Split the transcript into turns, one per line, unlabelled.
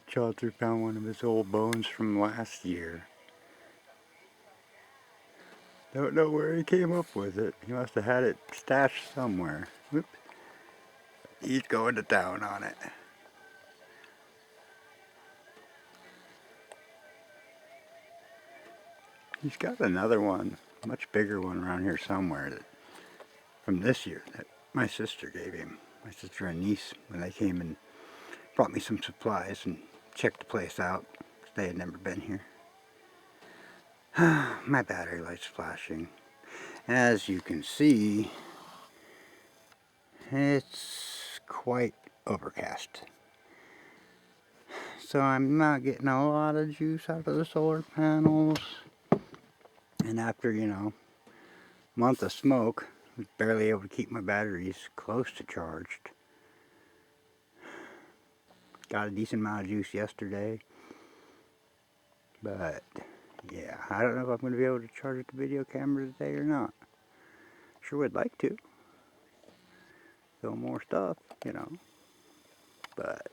Chauncy found one of his old bones from last year. Don't know where he came up with it. He must have had it stashed somewhere. Whoop. He's going to town on it. He's got another one, much bigger one around here somewhere that, from this year that my sister gave him. My sister and niece, when they came and brought me some supplies and checked the place out, 'cause they had never been here. My battery light's flashing. As you can see, it's quite overcast. So I'm not getting a lot of juice out of the solar panels. And after, a month of smoke, I was barely able to keep my batteries close to charged. Got a decent amount of juice yesterday. But, yeah, I don't know if I'm going to be able to charge the video camera today or not. Sure would like to. Film more stuff, But